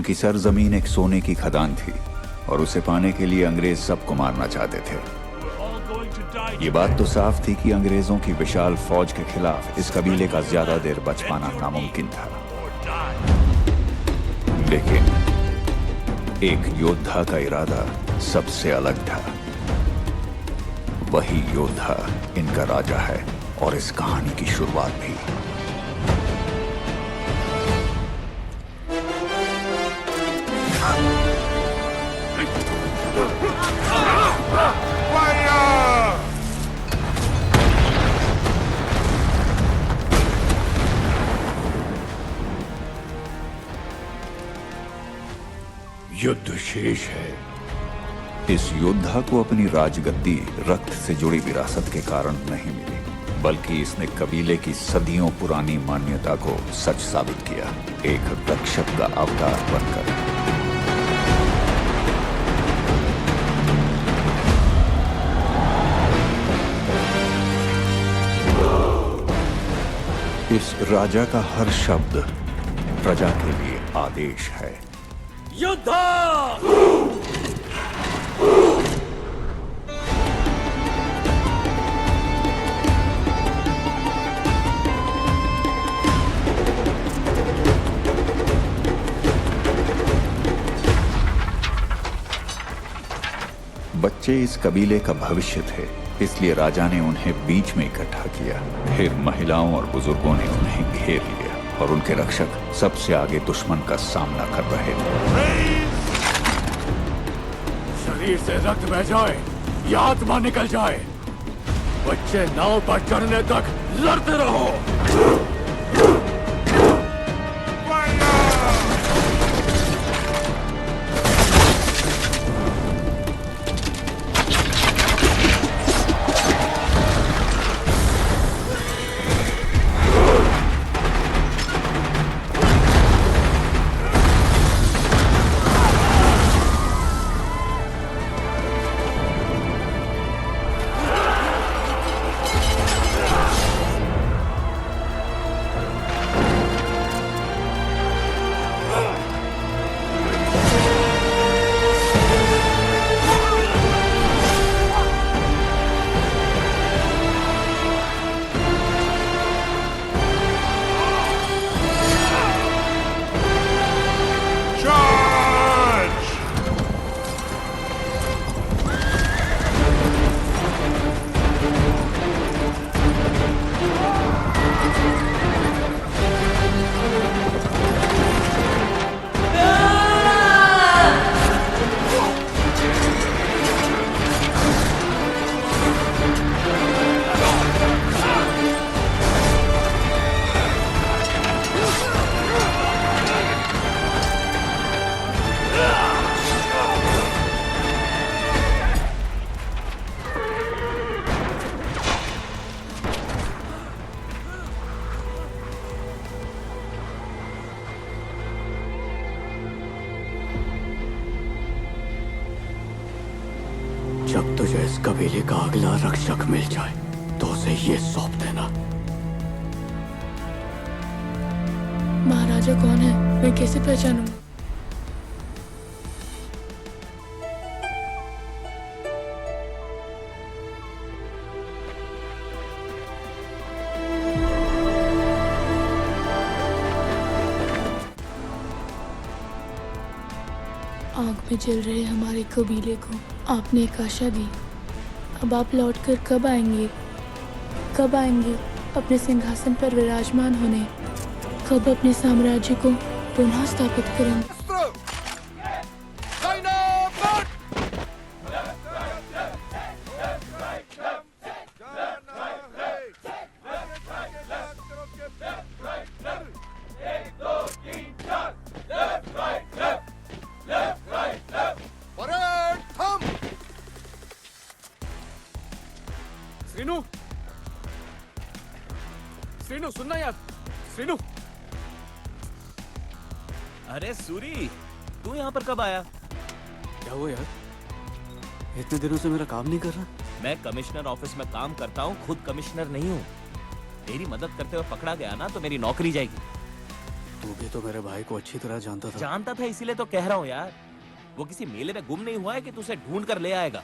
उनकी सरजमीन एक सोने की खदान थी और उसे पाने के लिए अंग्रेज सबको मारना चाहते थे। ये बात तो साफ थी कि अंग्रेजों की विशाल फौज के खिलाफ इस कबीले का ज्यादा देर बच पाना नामुमकिन था। लेकिन एक योद्धा का इरादा सबसे अलग था। वही योद्धा इनका राजा है और इस कहानी की शुरुआत भी। युद्ध शेष है। इस योद्धा को अपनी राजगद्दी रक्त से जुड़ी विरासत के कारण नहीं मिली, बल्कि इसने कबीले की सदियों पुरानी मान्यता को सच साबित किया, एक रक्षक का अवतार बनकर। इस राजा का हर शब्द प्रजा के लिए आदेश है। युद्ध! बच्चे इस कबीले का भविष्य थे, इसलिए राजा ने उन्हें बीच में इकट्ठा किया। फिर महिलाओं और बुजुर्गों ने उन्हें घेर लिया और उनके रक्षक सबसे आगे दुश्मन का सामना कर रहे थे। शरीर से रक्त बह जाए या आत्मा निकल जाए, बच्चे नाव पर चढ़ने तक लड़ते रहो। जब तुझे इस कबीले का अगला रक्षक मिल जाए तो उसे ये सौंप देना। महाराजा कौन है, मैं कैसे पहचानूंगा? आग में जल रहे हमारे कबीले को आपने एक आशा दी। अब आप लौटकर कब आएंगे? कब आएंगे अपने सिंहासन पर विराजमान होने? कब अपने साम्राज्य को पुनः स्थापित करेंगे? श्रीनु, श्रीनु सुनना यार, श्रीनु। अरे सूरी, तू यहाँ पर कब आया? क्या हुआ यार, इतने दिनों से मेरा काम नहीं कर रहा? मैं कमिश्नर ऑफिस में काम करता हूँ, खुद कमिश्नर नहीं हूँ। तेरी मदद करते हुए पकड़ा गया ना तो मेरी नौकरी जाएगी। तू भी तो मेरे भाई को अच्छी तरह जानता था। जानता था इसीलिए तो कह रहा हूँ यार। वो किसी मेले में गुम नहीं हुआ है कि तुझे ढूंढ कर ले आएगा।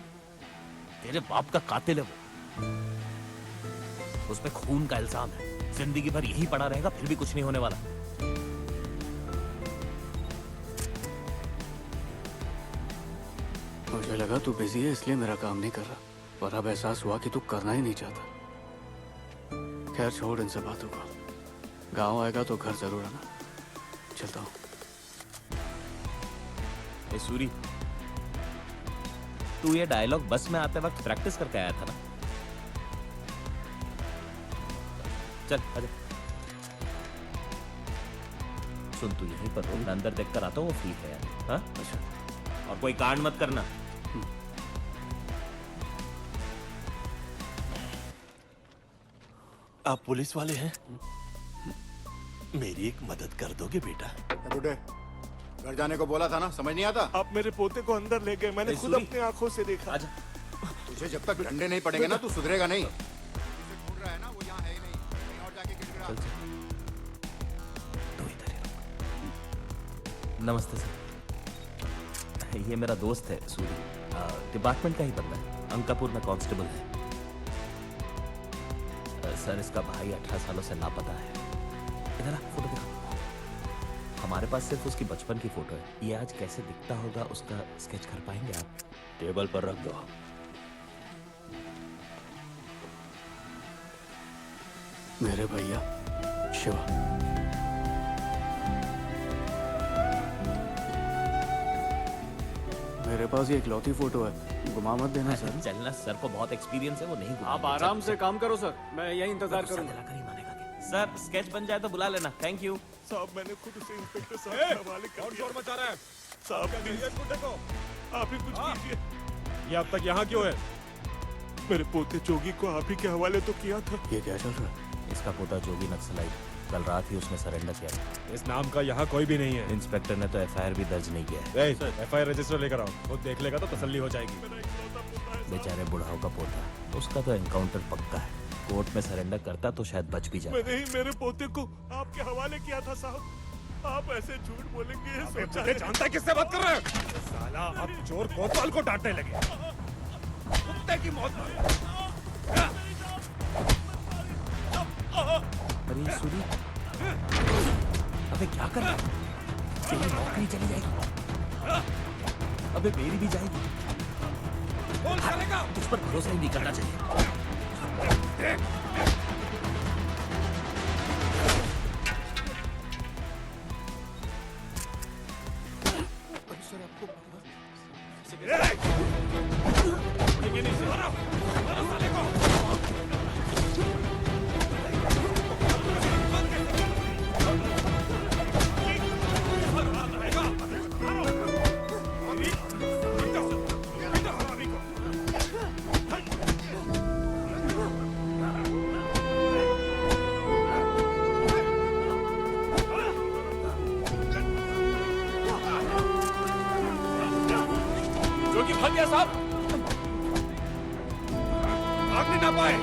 तेरे बाप का कातिल है वो। उस पे खून का इल्जाम है। जिंदगी भर यही पड़ा रहेगा, फिर भी कुछ नहीं होने वाला। मुझे लगा तू बिजी है इसलिए मेरा काम नहीं कर रहा, पर अब एहसास हुआ कि तू करना ही नहीं चाहता। खैर छोड़ इन सब बातों को। गांव आएगा तो घर जरूर आना। चलता हूँ। ए सूरी, तू ये डायलॉग बस में आते वक्त प्रैक्टिस करके आया था ना? चल आजा। सुन, तू यहीं पर हो, मैं अंदर देख कर आता हूँ, वो फ्री है यार। हाँ? अच्छा। और कोई कांड मत करना। आप पुलिस वाले हैं? मेरी एक मदद कर दोगे बेटा? बुढ़े, घर जाने को बोला था ना, समझ नहीं आता? आप मेरे पोते को अंदर ले गए, मैंने खुद सूरी। अपनी आंखों से देखा। आजा। तुझे जब तक डंडे नहीं पड़ेंगे ना, तू सुधरेगा नहीं। जिसे ढूंढ रहा है ना, वो यहाँ है ही नहीं। कहीं और जाके गिड़गिड़ा। तू इधर ही रुक। नमस्ते सर, ये मेरा दोस्त है सूरी, डिपार्टमेंट का ही बंदा है। अंकापुर में कांस्टेबल है। सर, इसका भाई 18 सालों से लापता है। इधर आ, फोटो दिखा। हमारे पास सिर्फ उसकी बचपन की फोटो है। ये आज कैसे दिखता होगा उसका स्केच कर पाएंगे आप? टेबल पर रख दो। मेरे भैया शिवा। मेरे पास ये इकलौती फोटो है, गुमा मत देना सर। चलना, सर को बहुत एक्सपीरियंस है, वो नहीं आप आराम से काम करो सर, मैं यही इंतजार करूंगा। कर ही मानेगा क्या? सर, स्केच बन जाए तो बुला लेना। Thank you. साहब, मैंने खुद उसे इंस्पेक्टर साहब के हवाले कर दिया। मचा रहा है साहब, प्लीज, देखो। आप ही कुछ कीजिए। ये अब तक यहाँ क्यों है? मेरे पोते जोगी को आप ही के हवाले तो किया था। ये क्या चल रहा है? इसका पोता जोगी नक्सलाइट, कल रात ही उसने सरेंडर किया था। इस नाम का यहाँ कोई भी नहीं है। इंस्पेक्टर ने तो एफआईआर भी दर्ज नहीं किया है। एफआईआर रजिस्टर लेकर आओ, वो देख लेगा तो तसल्ली हो जाएगी। बेचारे बुढ़ाओ का पोता, उसका तो एनकाउंटर पक्का है। कोर्ट में सरेंडर करता तो शायद बच भी जाता। मैंने ही मेरे पोते को आपके हवाले किया था साहब। आप ऐसे झूठ बोलेंगे ये सोचा अबे, जानता है किससे बात कर रहे हैं? साला, अब चोर कोतवाल को डांटने लगे। कुत्ते की मौत। अरे ये सूरी, अबे क्या कर रहा है? तेरी नौकरी चली जाएगी। अबे मेरी भी जाएगी। कौन करेगा? तुझ पर भरोसा ही नहीं करना चाहिए। जोगी भाग गया साहब, भागने ना पाए।